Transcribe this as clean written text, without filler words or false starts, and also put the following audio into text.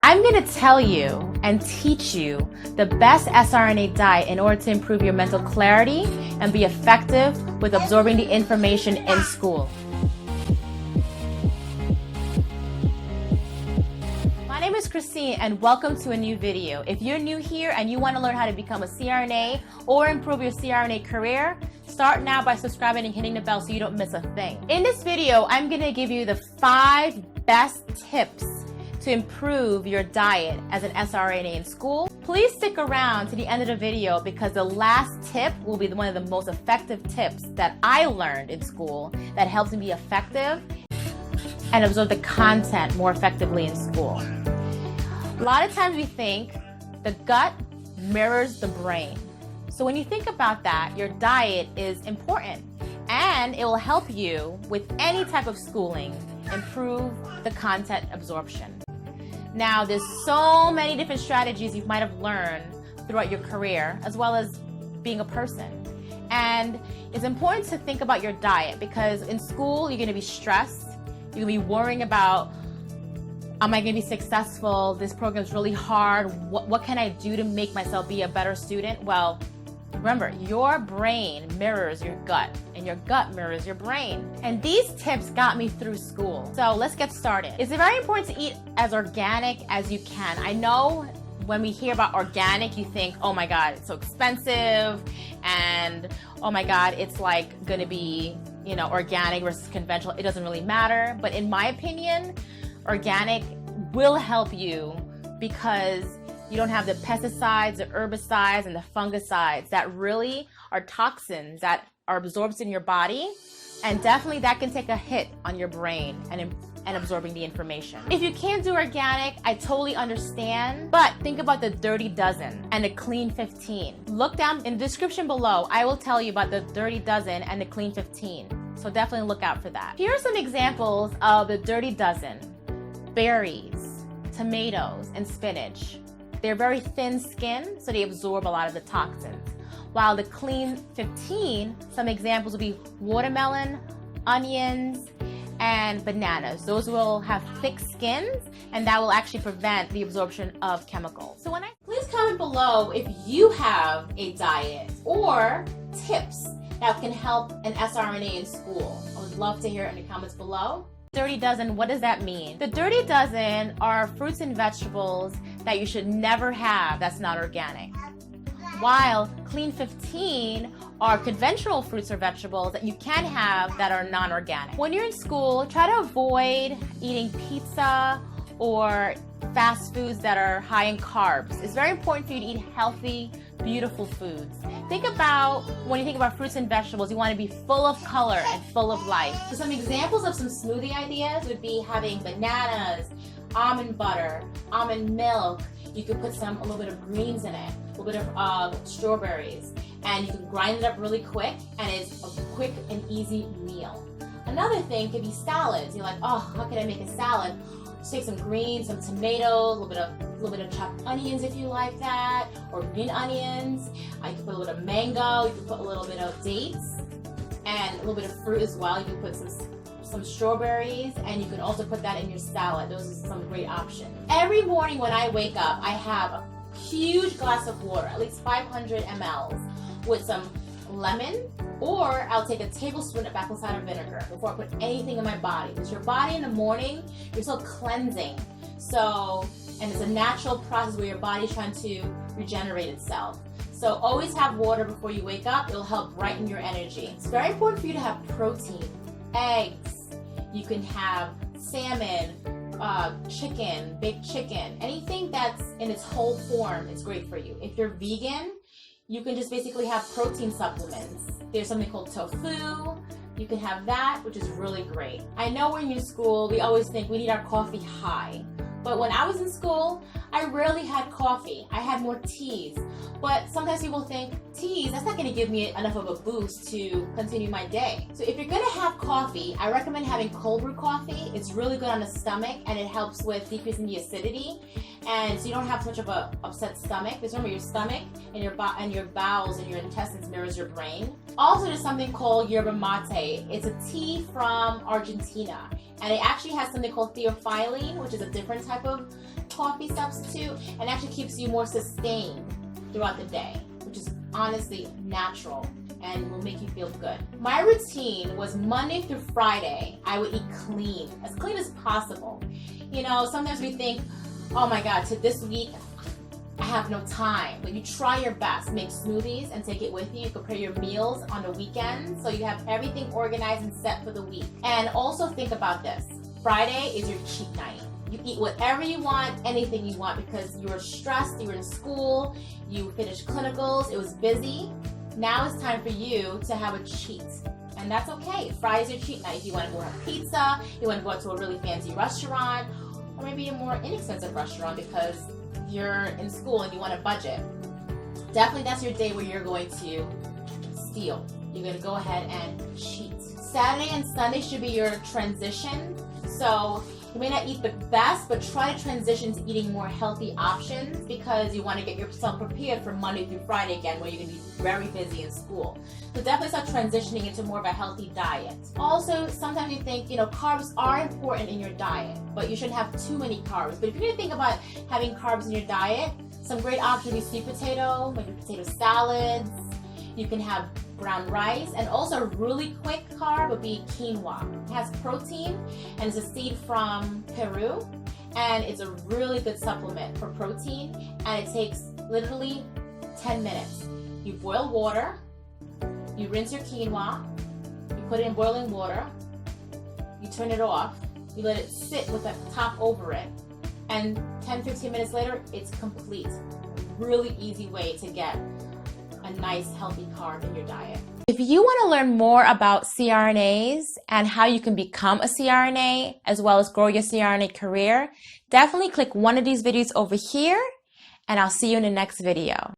I'm going to tell you and teach you the best SRNA diet in order to improve your mental clarity and be effective with absorbing the information in school. My name is Christine and welcome to a new video. If you're new here and you want to learn how to become a CRNA or improve your CRNA career, start now by subscribing and hitting the bell so you don't miss a thing. In this video, I'm going to give you the 5 best tips to improve your diet as an SRNA in school. Please stick around to the end of the video because the last tip will be one of the most effective tips that I learned in school that helps me be effective and absorb the content more effectively in school. A lot of times we think the gut mirrors the brain. So when you think about that, your diet is important and it will help you with any type of schooling improve the content absorption. Now, there's so many different strategies you might have learned throughout your career, as well as being a person. And it's important to think about your diet because in school, you're going to be stressed. You're going to be worrying about, am I going to be successful? This program is really hard. What can I do to make myself be a better student? Well, remember, your brain mirrors your gut, and your gut mirrors your brain. And these tips got me through school. So let's get started. It's very important to eat as organic as you can. I know when we hear about organic, you think, oh my God, it's so expensive, and oh my God, it's like gonna be, organic versus conventional. It doesn't really matter. But in my opinion, organic will help you because you don't have the pesticides, the herbicides, and the fungicides that really are toxins that are absorbed in your body. And definitely that can take a hit on your brain and absorbing the information. If you can't do organic, I totally understand, but think about the Dirty Dozen and the Clean 15. Look down in the description below. I will tell you about the Dirty Dozen and the Clean 15. So definitely look out for that. Here are some examples of the Dirty Dozen. Berries, tomatoes, and spinach. They're very thin skinned, so they absorb a lot of the toxins. While the Clean 15, some examples will be watermelon, onions, and bananas. Those will have thick skins, and that will actually prevent the absorption of chemicals. So please comment below if you have a diet or tips that can help an SRNA in school. I would love to hear it in the comments below. Dirty Dozen, what does that mean? The Dirty Dozen are fruits and vegetables that you should never have that's not organic. While Clean 15 are conventional fruits or vegetables that you can have that are non-organic. When you're in school, try to avoid eating pizza or fast foods that are high in carbs. It's very important for you to eat healthy, beautiful foods. Think about, when you think about fruits and vegetables, you want to be full of color and full of life. So some examples of some smoothie ideas would be having bananas, almond butter, almond milk. You could put a little bit of greens in it, a little bit of strawberries, and you can grind it up really quick, and it's a quick and easy meal. Another thing could be salads. You're like, oh, how can I make a salad? Just take some greens, some tomatoes, a little bit of chopped onions if you like that, or green onions. You can put a little bit of mango. You can put a little bit of dates, and a little bit of fruit as well. You can put some strawberries, and you can also put that in your salad. Those are some great options. Every morning when I wake up, I have a huge glass of water, at least 500 mLs, with some lemon, or I'll take a tablespoon of apple cider vinegar before I put anything in my body. Because your body in the morning, you're still cleansing. And it's a natural process where your body's trying to regenerate itself. So always have water before you wake up. It'll help brighten your energy. It's very important for you to have protein, eggs. You can have salmon, chicken, baked chicken, anything that's in its whole form is great for you. If you're vegan, you can just basically have protein supplements. There's something called tofu. You can have that, which is really great. I know when you're in school, we always think we need our coffee high. But when I was in school, I rarely had coffee. I had more teas. But sometimes people think, teas, that's not gonna give me enough of a boost to continue my day. So if you're gonna have coffee, I recommend having cold brew coffee. It's really good on the stomach and it helps with decreasing the acidity. And so you don't have so much of a upset stomach. Because remember, your stomach and your bowels and your intestines mirrors your brain. Also, there's something called yerba mate. It's a tea from Argentina. And it actually has something called theophylline, which is a different type of coffee substitute and actually keeps you more sustained throughout the day, which is honestly natural and will make you feel good. My routine was Monday through Friday, I would eat clean as possible. You know, sometimes we think, oh my God, to this week, I have no time, but you try your best. Make smoothies and take it with you. You prepare your meals on the weekend so you have everything organized and set for the week. And also think about this. Friday is your cheat night. You eat whatever you want, anything you want, because you were stressed, you were in school, you finished clinicals, it was busy. Now it's time for you to have a cheat. And that's okay. Friday's your cheat night. If you want to go have pizza, you want to go out to a really fancy restaurant, or maybe a more inexpensive restaurant because you're in school and you want a budget. Definitely that's your day where you're going to steal. You're going to go ahead and cheat. Saturday and Sunday should be your transition. So you may not eat the best, but try to transition to eating more healthy options because you want to get yourself prepared for Monday through Friday again where you're going to be very busy in school. So definitely start transitioning into more of a healthy diet. Also, sometimes you think, carbs are important in your diet, but you shouldn't have too many carbs. But if you're going to think about having carbs in your diet, some great options would be sweet potato, maybe potato salads. You can have brown rice, and also a really quick carb would be quinoa. It has protein and it's a seed from Peru, and it's a really good supplement for protein, and it takes literally 10 minutes. You boil water, you rinse your quinoa, you put it in boiling water, you turn it off, you let it sit with the top over it, and 10-15 minutes later, it's complete. Really easy way to get a nice healthy carb in your diet. If you want to learn more about CRNAs and how you can become a CRNA as well as grow your CRNA career, definitely click one of these videos over here, and I'll see you in the next video.